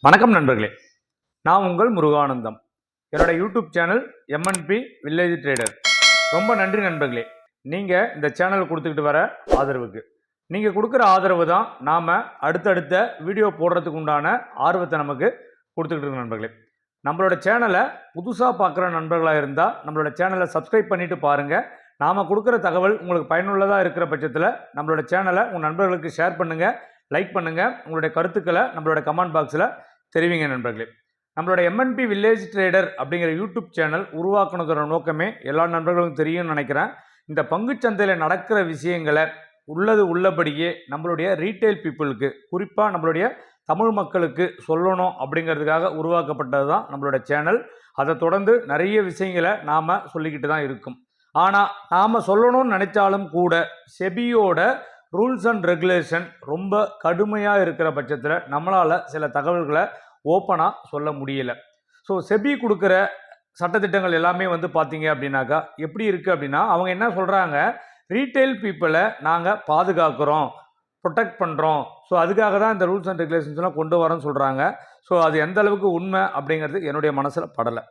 வணக்கம் நண்பர்களே, நான் உங்கள் முருகானந்தம். என்னோட YouTube channel MNP village trader. ரொம்ப நன்றி நண்பர்களே, நீங்கள் இந்த சேனல் கொடுத்துக்கிட்டு வர ஆதரவுக்கு. நீங்கள் கொடுக்குற ஆதரவு தான் நாம் அடுத்தடுத்த வீடியோ போடுறதுக்கு உண்டான ஆர்வத்தை நமக்கு கொடுத்துக்கிட்டு இருக்கு நண்பர்களே. நம்மளோட சேனலை புதுசாக பார்க்குற நண்பர்களாக இருந்தால் நம்மளோட சேனலை சப்ஸ்கிரைப் பண்ணிவிட்டு பாருங்கள். நாம் கொடுக்குற தகவல் உங்களுக்கு பயனுள்ளதாக இருக்கிற பட்சத்தில் நம்மளோட சேனலை உங்கள் நண்பர்களுக்கு ஷேர் பண்ணுங்கள், லைக் பண்ணுங்கள். உங்களுடைய கருத்துக்களை நம்மளோட கமெண்ட் பாக்ஸில் தெரிவிங்க நண்பர்களே. நம்மளோட எம்என்பி வில்லேஜ் ட்ரேடர் அப்படிங்கிற யூடியூப் சேனல் உருவாக்குனதோட நோக்கமே எல்லா நண்பர்களுக்கும் தெரியும்னு நினைக்கிறேன். இந்த பங்குச்சந்தையில் நடக்கிற விஷயங்களை உள்ளபடியே நம்மளுடைய ரீட்டைல் பீப்புளுக்கு, குறிப்பாக நம்மளுடைய தமிழ் மக்களுக்கு சொல்லணும் அப்படிங்கிறதுக்காக உருவாக்கப்பட்டது தான் நம்மளோட சேனல். அதை தொடர்ந்து நிறைய விஷயங்களை நாம் சொல்லிக்கிட்டு தான் இருக்கும். ஆனால் நாம் சொல்லணும்னு நினைச்சாலும் கூட செபியோட ரூல்ஸ் அண்ட் ரெகுலேஷன் ரொம்ப கடுமையாக இருக்கிற பட்சத்தில் நம்மளால் சில தகவல்களை ஓப்பனாக சொல்ல முடியலை. ஸோ செபி கொடுக்குற சட்டத்திட்டங்கள் எல்லாமே பார்த்தீங்க அப்படின்னாக்கா எப்படி இருக்குது அப்படின்னா, அவங்க என்ன சொல்கிறாங்க, ரீட்டைல் பீப்புளை நாங்கள் பாதுகாக்கிறோம், ப்ரொடெக்ட் பண்ணுறோம். ஸோ அதுக்காக தான் இந்த ரூல்ஸ் அண்ட் ரெகுலேஷன்ஸ்லாம் கொண்டு வரோன்னு சொல்கிறாங்க. ஸோ அது எந்த அளவுக்கு உண்மை அப்படிங்கிறது என்னுடைய மனசில் படலை.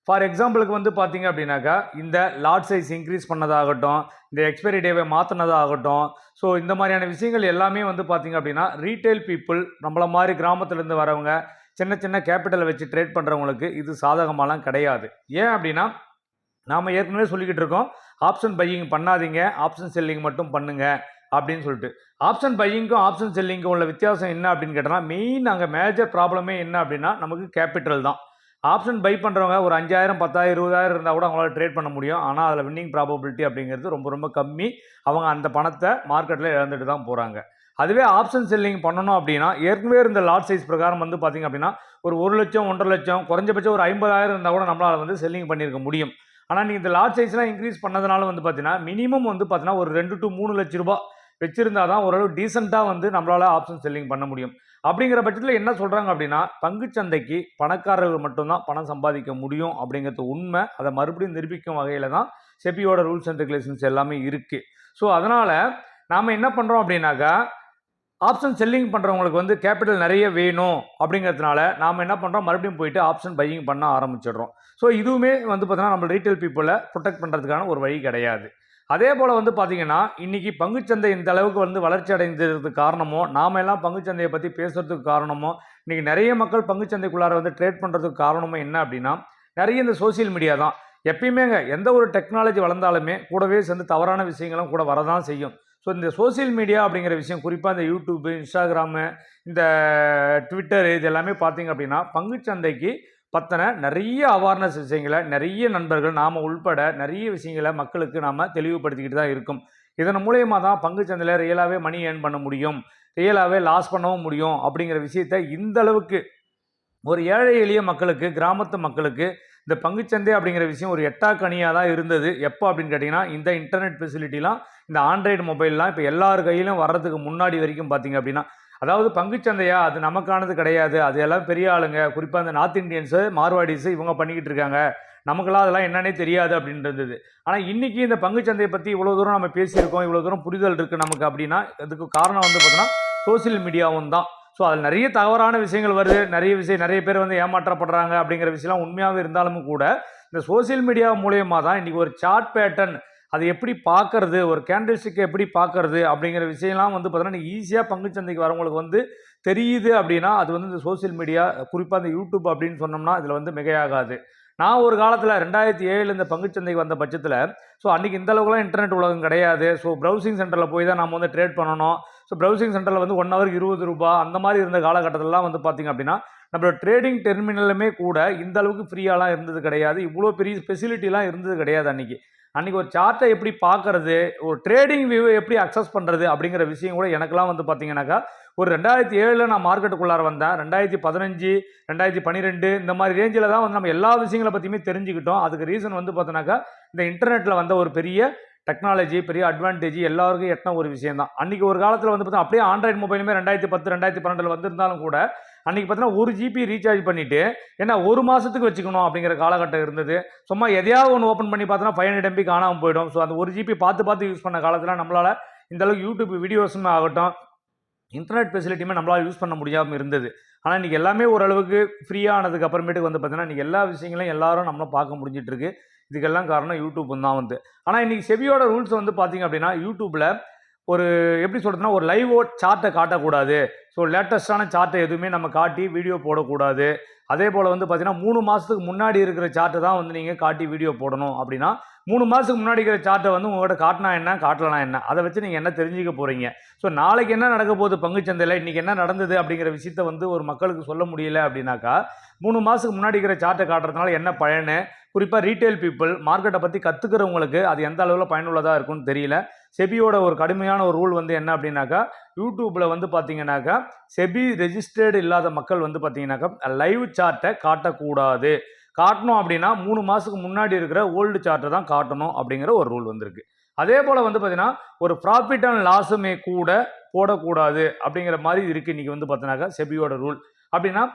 ஃபார் எக்ஸாம்பிளுக்கு பார்த்தீங்க அப்படின்னாக்கா, இந்த லாட் சைஸ் இன்க்ரீஸ் பண்ணதாகட்டும், இந்த எக்ஸ்பைரி டேவை மாற்றினதாகட்டும், ஸோ இந்த மாதிரியான விஷயங்கள் எல்லாமே பார்த்தீங்க அப்படின்னா ரீட்டைல் பீப்புள், நம்மள மாதிரி கிராமத்துலேருந்து வரவங்க, சின்ன சின்ன கேபிட்டலை வச்சு ட்ரேட் பண்ணுறவங்களுக்கு இது சாதகமாலாம் கிடையாது. ஏன் அப்படின்னா, நாம் ஏற்கனவே சொல்லிக்கிட்டு இருக்கோம், ஆப்ஷன் பையிங் பண்ணாதீங்க, ஆப்ஷன் செல்லிங் மட்டும் பண்ணுங்க அப்படின்னு சொல்லிட்டு. ஆப்ஷன் பையிங்க்கும் ஆப்ஷன் செல்லிங்க்கும் உள்ள வித்தியாசம் என்ன அப்படின்னு கேட்டோம்னா, மெயின் அங்கே மேஜர் ப்ராப்ளமே என்ன அப்படின்னா நமக்கு கேபிட்டல் தான். ஆப்ஷன் பை பண்ணுறவங்க ஒரு 5000, 10,000, 20,000 இருந்தால் கூட அவங்களால ட்ரேட் பண்ண முடியும். ஆனால் அதில் வின்னிங் ப்ராபபிலிட்டி அப்படிங்கிறது ரொம்ப ரொம்ப கம்மி. அவங்க அந்த பணத்தை மார்க்கெட்டில் இழந்துட்டு தான் போகிறாங்க. அதுவே ஆப்ஷன் செல்லிங் பண்ணணும் அப்படின்னா, ஏற்கனவே இருந்த லாட் சைஸ் பிரகாரம் பார்த்திங்க அப்படின்னா ஒரு 1 லட்சம், 1.5 லட்சம், குறைஞ்சபட்சம் ஒரு 50,000 இருந்தால் கூட நம்மளால் செல்லிங் பண்ணியிருக்க முடியும். ஆனால் நீங்கள் இந்த லாட் சைஸ்லாம் இன்க்ரீஸ் பண்ணதுனால பார்த்தீங்கன்னா மினிமம் பார்த்தீங்கன்னா ஒரு 2 to 3 லட்ச ரூபா வச்சிருந்தா தான் ஓரளவு டீசெண்டாக நம்மளால் ஆப்ஷன் செல்லிங் பண்ண முடியும். அப்படிங்கிற பட்சத்தில் என்ன சொல்கிறாங்க அப்படின்னா, பங்குச்சந்தைக்கு பணக்காரர்கள் மட்டும்தான் பணம் சம்பாதிக்க முடியும் அப்படிங்கிறது உண்மை. அதை மறுபடியும் நிரூபிக்கும் வகையில் தான் செபியோட ரூல்ஸ் அண்ட் ரெகுலேஷன்ஸ் எல்லாமே இருக்குது. ஸோ அதனால் நாம் என்ன பண்ணுறோம் அப்படின்னாக்கா, ஆப்ஷன் செல்லிங் பண்ணுறவங்களுக்கு கேபிட்டல் நிறைய வேணும் அப்படிங்கிறதுனால நாம் என்ன பண்ணுறோம், மறுபடியும் போயிட்டு ஆப்ஷன் பையிங் பண்ண ஆரம்பிச்சிடுறோம். ஸோ இதுவுமே பார்த்தீங்கன்னா நம்ம ரீட்டைல் பீப்புளை ப்ரொடெக்ட் பண்ணுறதுக்கான ஒரு வழி கிடையாது. அதே போல் பார்த்தீங்கன்னா, இன்றைக்கி பங்குச்சந்தை இந்த அளவுக்கு வளர்ச்சி அடைந்ததுக்கு காரணமோ, நாம் எல்லாம் பங்குச்சந்தையை பற்றி பேசுகிறதுக்கு காரணமோ, இன்றைக்கி நிறைய மக்கள் பங்குச்சந்தைக்குள்ளார ட்ரேட் பண்ணுறதுக்கு காரணமோ என்ன அப்படின்னா, நிறைய இந்த சோசியல் மீடியா தான். எப்பயுமேங்க எந்த ஒரு டெக்னாலஜி வளர்ந்தாலுமே கூடவே சேர்ந்து தவறான விஷயங்களும் கூட வரதான் செய்யும். ஸோ இந்த சோசியல் மீடியா அப்படிங்கிற விஷயம், குறிப்பாக இந்த யூடியூப்பு, இன்ஸ்டாகிராமு, இந்த ட்விட்டரு, இது எல்லாமே பார்த்தீங்க அப்படின்னா பங்குச்சந்தைக்கு பற்றின நிறைய அவேர்னஸ் விஷயங்களை நிறைய நண்பர்கள், நாம் உள்பட நிறைய விஷயங்களை மக்களுக்கு நாம் தெளிவுபடுத்திக்கிட்டு தான் இருக்கும். இதன் மூலயமா தான் பங்குச்சந்தையில் ரியலாகவே மணி ஏர்ன் பண்ண முடியும், ரியலாகவே லாஸ் பண்ணவும் முடியும் அப்படிங்கிற விஷயத்தை இந்த அளவுக்கு ஒரு ஏழை எளிய மக்களுக்கு, கிராமத்து மக்களுக்கு இந்த பங்குச்சந்தை அப்படிங்கிற விஷயம் ஒரு எட்டாக்கனியாக தான் இருந்தது. எப்போ அப்படின்னு கேட்டிங்கன்னா, இந்த இன்டர்நெட் ஃபெசிலிட்டிலாம், இந்த ஆண்ட்ராய்டு மொபைல்லாம் இப்போ எல்லார் கையிலும் வர்றதுக்கு முன்னாடி வரைக்கும் பார்த்தீங்க அப்படின்னா, அதாவது பங்குச்சந்தையா அது நமக்கானது கிடையாது, அது எல்லாம் பெரிய ஆளுங்க, குறிப்பாக இந்த நார்த் இண்டியன்ஸு, மார்வாடிஸு இவங்க பண்ணிக்கிட்டு இருக்காங்க, நமக்கெல்லாம் அதெல்லாம் என்னன்னே தெரியாது அப்படின்னு இருந்தது. ஆனால் இன்றைக்கி இந்த பங்குச்சந்தையை பற்றி இவ்வளோ தூரம் நம்ம பேசியிருக்கோம், இவ்வளோ தூரம் புரிதல் இருக்குது நமக்கு அப்படின்னா, அதுக்கு காரணம் பார்த்தீங்கன்னா சோசியல் மீடியாவும் தான். ஸோ அதில் நிறைய தவறான விஷயங்கள் வருது, நிறைய பேர் ஏமாற்றப்படுறாங்க அப்படிங்கிற விஷயம்லாம் உண்மையாகவே இருந்தாலும் கூட, இந்த சோசியல் மீடியா மூலயமா தான் இன்றைக்கி ஒரு சார்ட் பேட்டர்ன், அது எப்படி பார்க்கறது, ஒரு கேண்டில் ஸ்டிக்கை எப்படி பார்க்கறது அப்படிங்கிற விஷயம்லாம் பார்த்தீங்கன்னா ஈஸியாக பங்குச்சந்தைக்கு வரவங்களுக்கு தெரியுது அப்படின்னா, அது இந்த சோசியல் மீடியா, குறிப்பாக இந்த யூடியூப் அப்படின்னு சொன்னோம்னா இதில் மிகையாகாது. நான் ஒரு காலத்தில் 2007 இந்த பங்குச்சந்தைக்கு வந்த பட்சத்தில், ஸோ அன்றைக்கி இந்த அளவுக்குலாம் இன்டர்நெட் உலகம் கிடையாது. ஸோ ப்ரௌசிங் சென்டரில் போய் தான் நம்ம ட்ரேட் பண்ணணும். ஸோ ப்ரௌசிங் சென்டரில் 1 ஹவருக்கு 20 ரூபா அந்த மாதிரி இருந்த காலகட்டத்திலலாம் பார்த்திங்க அப்படின்னா, நம்மளோட ட்ரேடிங் டெர்மினலுமே கூட இந்த அளவுக்கு ஃப்ரீயாலாம் இருந்தது கிடையாது. இவ்வளோ பெரிய ஃபெசிலிட்டிலாம் இருந்தது கிடையாது அன்றைக்கி ஒரு சார்ட்டை எப்படி பார்க்கறது, ஒரு ட்ரேடிங் வியூவை எப்படி அக்சஸ் பண்ணுறது அப்படிங்கிற விஷயம் கூட எனக்கெல்லாம் பார்த்தீங்கன்னாக்கா, ஒரு 2007 நான் மார்க்கெட்டுக்குள்ளார வந்தேன். 2015, 2012 இந்த மாதிரி ரேஞ்சில் தான் நம்ம எல்லா விஷயங்களை பற்றியுமே தெரிஞ்சுக்கிட்டோம். அதுக்கு ரீசன் பார்த்தோன்னாக்கா, இந்த இன்டர்நெட்டில் வந்த ஒரு பெரிய டெக்னாலஜி, பெரிய அட்வான்டேஜ் எல்லாருக்கும் எட்டின ஒரு விஷயம் தான். அன்றைக்கி ஒரு காலத்தில் பார்த்தா அப்படியே ஆண்ட்ராய்டு மொபைலுமே 2010, 2012 வந்திருந்தாலும் கூட, அன்றைக்கி பார்த்தீங்கன்னா 1 GB ரீசார்ஜ் பண்ணிவிட்டு, ஏன்னா 1 மாதத்துக்கு வச்சுக்கணும் அப்படிங்கிற காலகட்டம் இருந்தது. சும்மா எதையாவது ஒன்று ஓப்பன் பண்ணி பார்த்தோன்னா 500 MB காணாமல் போயிடும். ஸோ அந்த 1 GB பார்த்து யூஸ் பண்ண காலத்தில் நம்மளால் இந்த அளவுக்கு யூடியூப் வீடியோஸுமே ஆகட்டும், இன்டர்நெட் ஃபெசிலிட்டியுமே நம்மளால் யூஸ் பண்ண முடியாமல் இருந்தது. ஆனால் இன்றைக்கி எல்லாமே ஓரளவுக்கு ஃப்ரீயாக ஆனதுக்கு அப்புறமேட்டுக்கு வந்து பார்த்தீங்கன்னா இன்றைக்கி எல்லா விஷயங்களையும் எல்லாரும் நம்மளை பார்க்க முடிஞ்சிட்ருக்கு. இதுக்கெல்லாம் காரணம் யூடியூப் தான் வந்து. ஆனால் இன்றைக்கி செபியோட ரூல்ஸ் வந்து பார்த்திங்க அப்படின்னா யூடியூப்பில் ஒரு எப்படி சொல்கிறதுனா ஒரு லைவ் சார்ட்டை காட்டக்கூடாது. ஸோ லேட்டஸ்ட்டான சார்ட்டை எதுவுமே நம்ம காட்டி வீடியோ போடக்கூடாது. அதே போல் வந்து பார்த்தீங்கன்னா 3 மாதத்துக்கு முன்னாடி இருக்கிற சார்ட்டை தான் வந்து நீங்கள் காட்டி வீடியோ போடணும். அப்படின்னா 3 மாதத்துக்கு முன்னாடி இருக்கிற சார்ட்டை வந்து உங்கள்கிட்ட காட்டினா என்ன காட்டலனா என்ன, அதை வச்சு நீங்கள் என்ன தெரிஞ்சுக்க போகிறீங்க. ஸோ நாளைக்கு என்ன நடக்க போகுது பங்குச்சந்தையில், இன்றைக்கி என்ன நடந்தது அப்படிங்கிற விஷயத்த வந்து ஒரு மக்களுக்கு சொல்ல முடியல அப்படின்னாக்கா 3 மாதத்துக்கு முன்னாடி இருக்கிற சார்ட்டை காட்டுறதுனால என்ன பயன். குறிப்பாக ரீட்டைல் பீப்புள் மார்க்கெட்டை பற்றி கற்றுக்கிறவங்களுக்கு அது எந்த அளவில் பயனுள்ளதாக இருக்கும்னு தெரியல. செபியோட ஒரு கடுமையான ஒரு ரூல் வந்து என்ன அப்படின்னாக்கா யூடியூப்பில் வந்து பார்த்தீங்கன்னாக்கா செபி ரெஜிஸ்டர்டு இல்லாத மக்கள் வந்து பார்த்தீங்கன்னாக்கா லைவ் சார்ட்டை காட்டக்கூடாது. காட்டணும் அப்படின்னா 3 மாதத்துக்கு முன்னாடி இருக்கிற ஓல்டு சார்ட்டை தான் காட்டணும் அப்படிங்கிற ஒரு ரூல் வந்திருக்கு. அதே போல் வந்து பார்த்தீங்கன்னா ஒரு ப்ராஃபிட் அண்ட் லாஸுமே கூட போடக்கூடாது அப்படிங்கிற மாதிரி இருக்குது இன்றைக்கி வந்து பார்த்தீங்கன்னாக்கா செபியோட ரூல். அப்படின்னா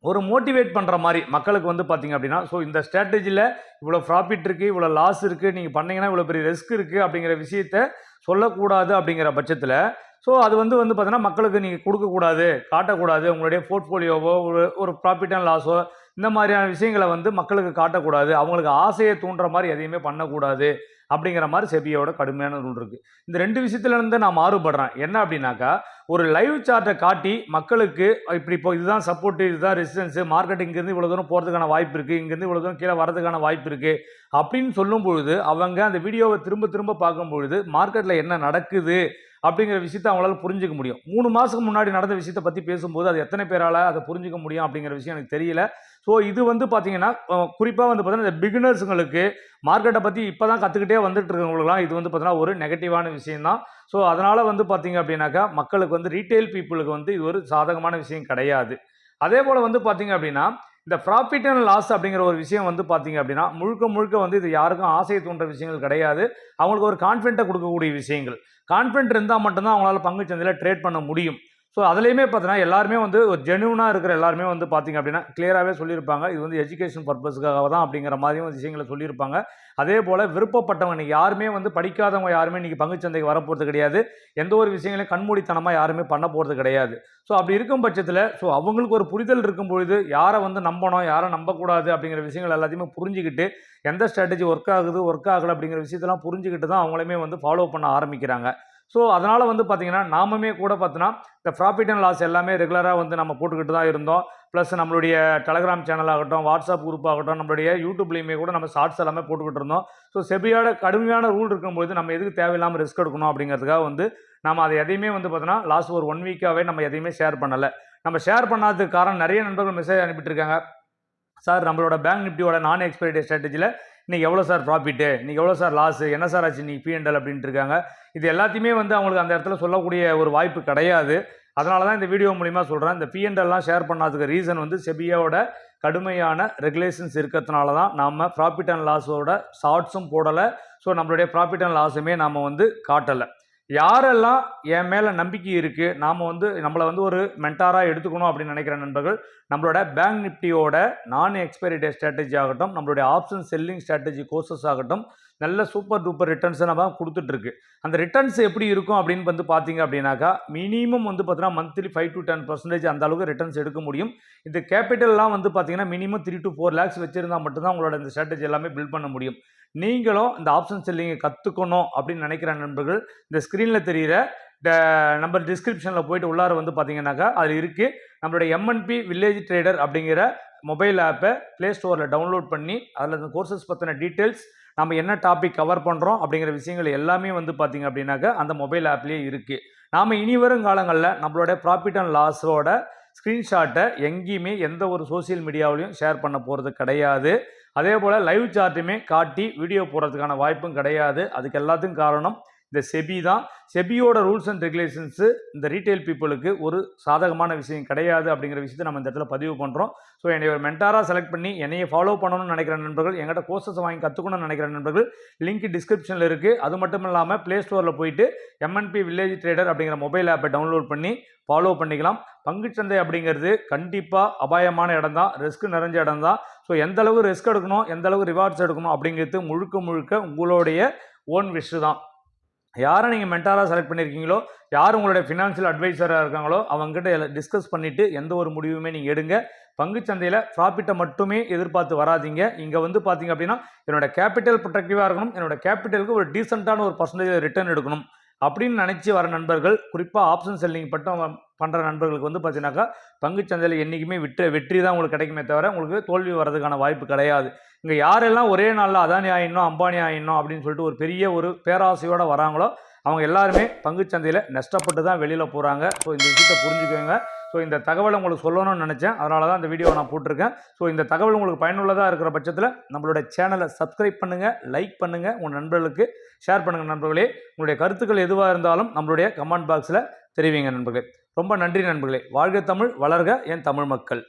ஒரு மோட்டிவேட் பண்ணுற மாதிரி மக்களுக்கு வந்து பார்த்தீங்க அப்படின்னா ஸோ இந்த ஸ்ட்ராட்டஜியில் இவ்வளோ ப்ராஃபிட் இருக்குது, இவ்வளோ லாஸ் இருக்குது, நீங்கள் பண்ணிங்கன்னா இவ்வளோ பெரிய ரிஸ்க் இருக்குது அப்படிங்கிற விஷயத்த சொல்லக்கூடாது அப்படிங்கிற பட்சத்தில் ஸோ அது வந்து பார்த்தீங்கன்னா மக்களுக்கு நீங்கள் கொடுக்கக்கூடாது, காட்டக்கூடாது. உங்களுடைய போர்ட்ஃபோலியோவோ ஒரு ப்ராஃபிட் அண்ட் லாஸோ இந்த மாதிரியான விஷயங்களை வந்து மக்களுக்கு காட்டக்கூடாது. அவங்களுக்கு ஆசையை தூண்டுற மாதிரி எதையுமே பண்ணக்கூடாது அப்படிங்கிற மாதிரி செபியோட கடுமையான ரூல் இருக்குது. இந்த 2 விஷயத்துலேருந்து நான் மாறுபடுறேன். என்ன அப்படின்னாக்கா ஒரு லைவ் சார்ட்டை காட்டி மக்களுக்கு இப்படி இப்போ இதுதான் சப்போர்ட்டு, இதுதான் ரெசிஸ்டன்ஸு, மார்க்கெட் இங்கேருந்து இவ்வளோ தூரம் போகிறதுக்கான வாய்ப்பு இருக்குது, இங்கேருந்து இவ்வளோ தூரம் கீழே வரதுக்கான வாய்ப்பு இருக்குது அப்படின்னு சொல்லும் பொழுது அவங்க அந்த வீடியோவை திரும்ப திரும்ப பார்க்கும் பொழுது மார்க்கெட்டில் என்ன நடக்குது அப்படிங்கிற விஷயத்தை அவங்களால புரிஞ்சிக்க முடியும். 3 மாதத்துக்கு முன்னாடி நடந்த விஷயத்தை பற்றி பேசும்போது அது எத்தனை பேரால் அதை புரிஞ்சிக்க முடியும் அப்படிங்கிற விஷயம் எனக்கு தெரியல. ஸோ இது வந்து பார்த்தீங்கன்னா குறிப்பாக வந்து பார்த்தீங்கன்னா இந்த பிகினர்ஸுங்களுக்கு மார்க்கெட்டை பற்றி இப்போ தான் கற்றுக்கிட்டே வந்துட்டு இருக்கவங்களுக்குலாம் இது வந்து பார்த்தீங்கன்னா ஒரு நெகட்டிவான விஷயம் தான். ஸோ அதனால் வந்து பார்த்தீங்க அப்படின்னாக்கா மக்களுக்கு வந்து ரீட்டைல் பீப்புளுக்கு வந்து இது ஒரு சாதகமான விஷயம் கிடையாது. அதே போல் வந்து பார்த்தீங்க அப்படின்னா இந்த ப்ராஃபிட் அண்ட் லாஸ் அப்படிங்கிற ஒரு விஷயம் வந்து பார்த்தீங்க அப்படின்னா முழுக்க முழுக்க வந்து இது யாருக்கும் ஆசையை தூண்டுற விஷயங்கள் கிடையாது. அவங்களுக்கு ஒரு கான்ஃபிடென்ட்டை கொடுக்கக்கூடிய விஷயங்கள். கான்ஃபிடென்ட் இருந்தால் மட்டும்தான் அவங்களால பங்குச்சந்தையில் ட்ரேட் பண்ண முடியும். ஸோ அதுலேயுமே பார்த்தீங்கன்னா எல்லாருமே வந்து ஒரு ஜெனுவனாக இருக்கிற எல்லாருமே வந்து பார்த்திங்க அப்படின்னா கிளியராகவே சொல்லியிருப்பாங்க. இது வந்து எஜுகேஷன் பர்பஸ்க்காக தான் அப்படிங்கிற மாதிரியும் விஷயங்களை சொல்லியிருப்பாங்க. அதே போல் விருப்பப்பட்டவங்க இன்றைக்கி யாருமே வந்து படிக்காதவங்க யாருமே இன்றைக்கி பங்குச்சந்தைக்கு வரப்போகிறது கிடையாது. எந்த ஒரு விஷயங்களையும் கண்மூடித்தனமாக யாருமே பண்ண போகிறது கிடையாது. ஸோ அப்படி இருக்கும் பட்சத்தில் ஸோ அவங்களுக்கு ஒரு புரிதல் இருக்கும் பொழுது யாரை வந்து நம்பணும், யாரை நம்பக்கூடாது அப்படிங்கிற விஷயங்கள் எல்லாத்தையுமே புரிஞ்சுக்கிட்டு எந்த ஸ்ட்ராட்டஜி ஒர்க் ஆகுது, ஒர்க் ஆகலை அப்படிங்கிற விஷயத்தெல்லாம் புரிஞ்சுக்கிட்டு தான் அவங்களுமே வந்து ஃபாலோ பண்ண ஆரம்பிக்கிறாங்க. ஸோ அதனால் வந்து பார்த்திங்கன்னா நாமுமே கூட பார்த்தோன்னா இந்த ப்ராஃபிட் அண்ட் லாஸ் எல்லாமே ரெகுலராக வந்து நம்ம போட்டுக்கிட்டு தான் இருந்தோம். ப்ளஸ் நம்மளுடைய டெலகிராம் சேனல் ஆகட்டும், வாட்ஸ்அப் குரூப் ஆகட்டும், நம்மளுடைய யூடியூப்லேயுமே கூட நம்ம ஷார்ட்ஸ் எல்லாமே போட்டுக்கிட்டு இருந்தோம். ஸோ செபியோட கடுமையான ரூல் இருக்கும்போது நம்ம எதுக்கு தேவையில்லாமல் ரிஸ்க் எடுக்கணும் அப்படிங்கிறதுக்காக வந்து நம்ம அதை எதையுமே வந்து பார்த்தோன்னா லாஸ்ட் ஒரு 1 வீக்காகவே நம்ம எதையுமே ஷேர் பண்ணலை. நம்ம ஷேர் பண்ணாததுக்கு காரணம் நிறைய நண்பர்கள் மெசேஜ் அனுப்பிட்டு இருக்காங்க. சார் நம்மளோட பேங்க் நிஃப்டியோட நான் எக்ஸ்பைரி ஸ்ட்ராட்டஜியில் இன்றைக்கி எவ்வளோ சார் ப்ராஃபிட்டு, இன்றைக்கி எவ்வளோ சார் லாஸு, என்ன சார் ஆச்சு இன்றைக்கி P&L அப்படின்ட்டு இருக்காங்க. இது எல்லாத்தையுமே வந்து அவங்களுக்கு அந்த இடத்துல சொல்லக்கூடிய ஒரு வாய்ப்பு கிடையாது. அதனால தான் இந்த வீடியோ மூலிமா சொல்கிறேன். இந்த P&Lலாம் ஷேர் பண்ணாததுக்கு ரீசன் வந்து செபியோட கடுமையான ரெகுலேஷன்ஸ் இருக்கிறதுனால தான் நாம் ப்ராஃபிட் அண்ட் லாஸோட ஷார்ட்ஸும் போடலை. ஸோ நம்மளுடைய ப்ராஃபிட் அண்ட் லாஸுமே நாம் வந்து காட்டலை. யாரெல்லாம் என் மேலே நம்பிக்கை இருக்குது, நாம் வந்து நம்மளை வந்து ஒரு மென்டாராக எடுத்துக்கணும் அப்படின்னு நினைக்கிற நண்பர்கள் நம்மளோட பேங்க் நிஃப்டியோட நான் எக்ஸ்பைரி டே ஸ்ட்ராட்டஜி ஆகட்டும், நம்மளுடைய ஆப்ஷன் செல்லிங் ஸ்ட்ராட்டஜி கோர்சஸ் ஆகட்டும், நல்ல சூப்பர் டூப்பர் ரிட்டர்ன்ஸை நம்ம கொடுத்துட்ருக்கு. அந்த ரிட்டர்ன்ஸ் எப்படி இருக்கும் அப்படின்னு வந்து பார்த்தீங்க அப்படின்னாக்கா மினிமம் வந்து பார்த்தீங்கன்னா மந்த்லி 5 to 10% அந்த அளவுக்கு ரிட்டர்ன்ஸ் எடுக்க முடியும். இந்த கேபிட்டல்லாம் வந்து பார்த்தீங்கன்னா மினிமம் 3 to 4 lakhs வச்சுருந்தால் மட்டும்தான் உங்களோட இந்த ஸ்ட்ராட்டஜி எல்லாமே பில்ட் பண்ண முடியும். நீங்களும் இந்த ஆப்ஷன் செல்லிங்கை கற்றுக்கணும் அப்படின்னு நினைக்கிற நண்பர்கள் இந்த ஸ்க்ரீனில் தெரிகிற நம்பர் டிஸ்கிரிப்ஷனில் போயிட்டு உள்ளார வந்து பார்த்தீங்கன்னாக்கா அது இருக்குது. நம்மளுடைய MNP வில்லேஜ் ட்ரேடர் அப்படிங்கிற மொபைல் ஆப்பை ப்ளே ஸ்டோரில் டவுன்லோட் பண்ணி அதில் இந்த கோர்சஸ் பற்றின டீட்டெயில்ஸ் நம்ம என்ன டாபிக் கவர் பண்ணுறோம் அப்படிங்கிற விஷயங்கள் எல்லாமே வந்து பார்த்திங்க அப்படின்னாக்கா அந்த மொபைல் ஆப்லேயே இருக்குது. நாம் இனி வரும் காலங்களில் நம்மளோட ப்ராஃபிட் அண்ட் லாஸோட ஸ்க்ரீன்ஷாட்டை எங்கேயுமே எந்த ஒரு சோசியல் மீடியாவிலையும் ஷேர் பண்ண போகிறது கிடையாது. அதே போல் லைவ் சார்ட்டுமே காட்டி வீடியோ போடுறதுக்கான வாய்ப்பும் கிடையாது. அதுக்கு எல்லாத்துக்கும் காரணம் இந்த செபி தான். செபியோட ரூல்ஸ் அண்ட் ரெகுலேஷன்ஸு இந்த ரீட்டைல் பீப்புளுக்கு ஒரு சாதகமான விஷயம் கிடையாது அப்படிங்கிற விஷயத்தை நம்ம இந்த இடத்துல பதிவு பண்ணுறோம். ஸோ என்னை ஒரு மென்டாராக செலக்ட் பண்ணி என்னையை ஃபாலோ பண்ணணும்னு நினைக்கிற நண்பர்கள், எங்கிட்ட கோர்சஸ் வாங்கி கற்றுக்கணும்னு நினைக்கிற நண்பர்கள் லிங்க் டிஸ்கிரிப்ஷனில் இருக்குது. அது மட்டும் இல்லாமல் ப்ளே ஸ்டோரில் போயிட்டு MNP வில்லேஜ் ட்ரேடர் அப்படிங்கிற மொபைல் ஆப்பை டவுன்லோட் பண்ணி ஃபாலோ பண்ணிக்கலாம். பங்குச்சந்தை அப்படிங்கிறது கண்டிப்பாக அபாயமான இடம் தான், ரிஸ்க் நிறைஞ்ச இடம் தான். ஸோ எந்த அளவு ரிஸ்க் எடுக்கணும், எந்த அளவு ரிவார்ட்ஸ் எடுக்கணும் அப்படிங்கிறது முழுக்க முழுக்க உங்களுடைய ஓன் விஷ் தான். யாரை நீங்கள் மென்டாராக செலக்ட் பண்ணியிருக்கீங்களோ, யார் உங்களுடைய ஃபினான்ஷியல் அட்வைசராக இருக்காங்களோ அவங்ககிட்ட டிஸ்கஸ் பண்ணிவிட்டு எந்த ஒரு முடிவுமே நீங்கள் எடுங்க. பங்குச்சந்தையில் ப்ராஃபிட்டை மட்டுமே எதிர்பார்த்து வராதிங்க. இங்கே வந்து பார்த்தீங்க அப்படின்னா என்னோடய கேபிட்டல் ப்ரொடக்டிவாக இருக்கணும், என்னோடய கேபிட்டலுக்கு ஒரு டீசெண்டான ஒரு பர்சன்டேஜ் ரிட்டர்ன் எடுக்கணும் அப்படின்னு நினச்சி வர நண்பர்கள், குறிப்பாக ஆப்ஷன் செல்லிங் பட்டம் பண்ணுற நண்பர்களுக்கு வந்து பார்த்தீங்கன்னாக்கா பங்குச்சந்தையில் என்றைக்குமே வெற்றி தான் உங்களுக்கு கிடைக்குமே தவிர உங்களுக்கு தோல்வி வர்றதுக்கான வாய்ப்பு கிடையாது. இங்கே யாரெல்லாம் ஒரே நாளில் அதானி ஆயிடணும், அம்பானி ஆயிடணும் அப்படின்னு சொல்லிட்டு ஒரு பெரிய ஒரு பேராசையோடு வராங்களோ அவங்க எல்லாருமே பங்குச்சந்தையில் நஷ்டப்பட்டு தான் வெளியில் போகிறாங்க. ஸோ இந்த விஷயத்தை புரிஞ்சுக்கோங்க. ஸோ இந்த தகவலை உங்களுக்கு சொல்லணும்னு நினச்சேன், அதனால தான் இந்த வீடியோவை நான் போட்டிருக்கேன். ஸோ இந்த தகவல் உங்களுக்கு பயனுள்ளதாக இருக்கிற பட்சத்தில் நம்மளோட சேனலை சப்ஸ்கிரைப் பண்ணுங்கள், லைக் பண்ணுங்கள், உங்கள் நண்பர்களுக்கு ஷேர் பண்ணுங்கள். நண்பர்களே, உங்களுடைய கருத்துக்கள் எதுவாக இருந்தாலும் நம்மளுடைய கமெண்ட் பாக்ஸில் தெரிவிங்க நண்பர்களே. ரொம்ப நன்றி நண்பர்களே. வாழ்க தமிழ், வளர்க என் தமிழ் மக்கள்.